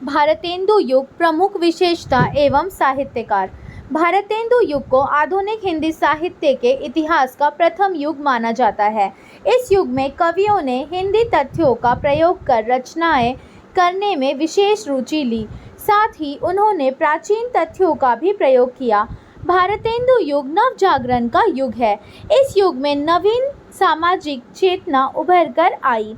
भारतेंदु युग प्रमुख विशेषता एवं साहित्यकार। भारतेंदु युग को आधुनिक हिंदी साहित्य के इतिहास का प्रथम युग माना जाता है। इस युग में कवियों ने हिंदी तथ्यों का प्रयोग कर रचनाएं करने में विशेष रुचि ली। साथ ही उन्होंने प्राचीन तथ्यों का भी प्रयोग किया। भारतेंदु युग नव जागरण का युग है। इस युग में नवीन सामाजिक चेतना उभर कर आई।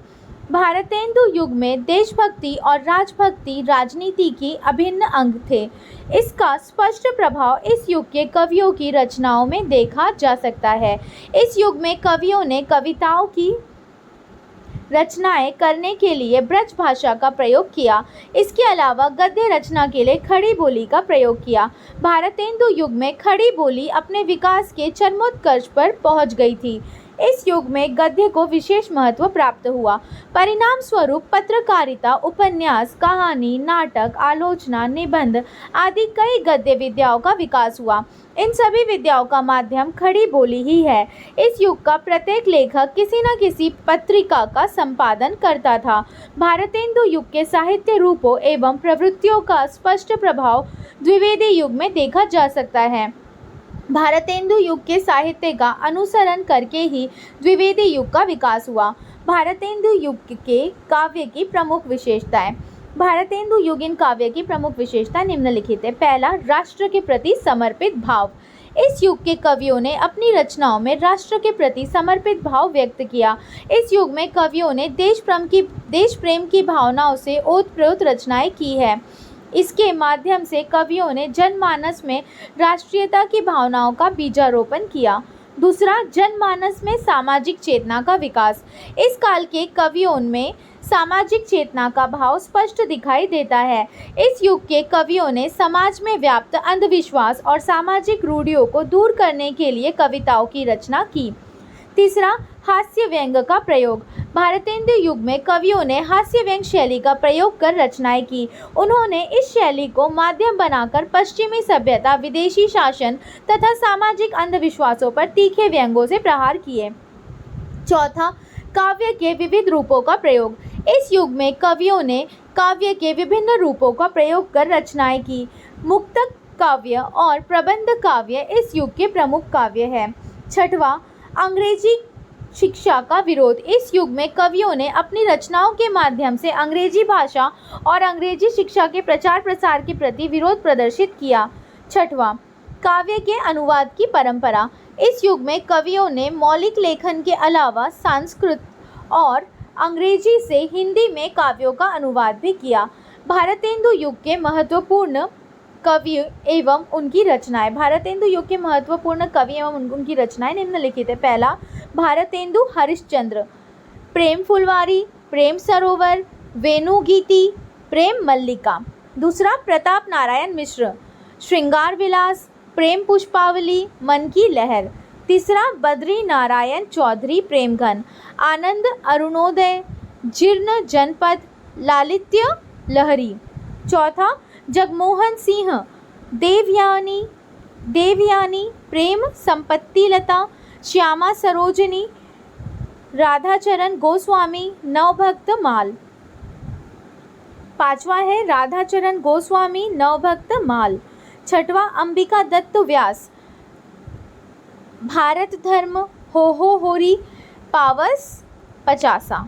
भारतेंदु युग में देशभक्ति और राजभक्ति राजनीति की अभिन्न अंग थे। इसका स्पष्ट प्रभाव इस युग के कवियों की रचनाओं में देखा जा सकता है। इस युग में कवियों ने कविताओं की रचनाएं करने के लिए ब्रज भाषा का प्रयोग किया। इसके अलावा गद्य रचना के लिए खड़ी बोली का प्रयोग किया। भारतेंदु युग में खड़ी बोली अपने विकास के चरमोत्कर्ष पर पहुंच गई थी। इस युग में गद्य को विशेष महत्व प्राप्त हुआ। परिणाम स्वरूप पत्रकारिता, उपन्यास, कहानी, नाटक, आलोचना, निबंध आदि कई गद्य विद्याओं का विकास हुआ। इन सभी विद्याओं का माध्यम खड़ी बोली ही है। इस युग का प्रत्येक लेखक किसी न किसी पत्रिका का संपादन करता था। भारतेंदु युग के साहित्य रूपों एवं प्रवृत्तियों का स्पष्ट प्रभाव द्विवेदी युग में देखा जा सकता है। भारतेंदु युग के साहित्य का अनुसरण करके ही द्विवेदी युग का विकास हुआ। भारतेंदु युग के काव्य की प्रमुख विशेषताएं। भारतेंदु युगीन काव्य की प्रमुख विशेषता निम्नलिखित है। पहला, राष्ट्र के प्रति समर्पित भाव। इस युग के कवियों ने अपनी रचनाओं में राष्ट्र के प्रति समर्पित भाव व्यक्त किया। इस युग में कवियों ने देश प्रेम की भावनाओं से ओतप्रोत रचनाएं की है। इसके माध्यम से कवियों ने जनमानस में राष्ट्रीयता की भावनाओं का बीजारोपण किया। दूसरा, जनमानस में सामाजिक चेतना का विकास। इस काल के कवियों में सामाजिक चेतना का भाव स्पष्ट दिखाई देता है। इस युग के कवियों ने समाज में व्याप्त अंधविश्वास और सामाजिक रूढ़ियों को दूर करने के लिए कविताओं की रचना की। तीसरा, हास्य व्यंग का प्रयोग। भारतेंदु युग में कवियों ने हास्य व्यंग शैली का प्रयोग कर रचनाएं की। उन्होंने इस शैली को माध्यम बनाकर पश्चिमी सभ्यता, विदेशी शासन तथा सामाजिक अंधविश्वासों पर तीखे व्यंगों से प्रहार किए। चौथा, काव्य के विविध रूपों का प्रयोग। इस युग में कवियों ने काव्य के विभिन्न रूपों का प्रयोग कर रचनाएं की। मुक्तक काव्य और प्रबंध काव्य इस युग के प्रमुख काव्य हैं। छठवां, अंग्रेजी शिक्षा का विरोध। इस युग में कवियों ने अपनी रचनाओं के माध्यम से अंग्रेजी भाषा और अंग्रेजी शिक्षा के प्रचार प्रसार के प्रति विरोध प्रदर्शित किया। छठवां, काव्य के अनुवाद की परंपरा। इस युग में कवियों ने मौलिक लेखन के अलावा संस्कृत और अंग्रेजी से हिंदी में काव्यों का अनुवाद भी किया। भारतेंदु युग के महत्वपूर्ण कवि एवं उनकी रचनाएं। भारतेंदु युग के महत्वपूर्ण कवि एवं उनकी रचनाएं निम्नलिखित है। पहला, भारतेंदु हरिश्चंद्र, प्रेम फुलवारी, प्रेम सरोवर, वेणुगीति, प्रेम मल्लिका। दूसरा, प्रताप नारायण मिश्र, श्रृंगार विलास, प्रेम पुष्पावली, मन की लहर। तीसरा, बद्री नारायण चौधरी, प्रेमघन, आनंद अरुणोदय, जीर्ण जनपद, लालित्य लहरी। चौथा, जगमोहन सिंह, देवयानी, प्रेम संपत्तिलता, श्यामा सरोजनी, राधाचरण गोस्वामी, नवभक्त माल। पांचवा है राधाचरण गोस्वामी, नवभक्त माल। छठवां, अंबिका दत्त व्यास, भारत धर्म, हो होरी, पावस 50।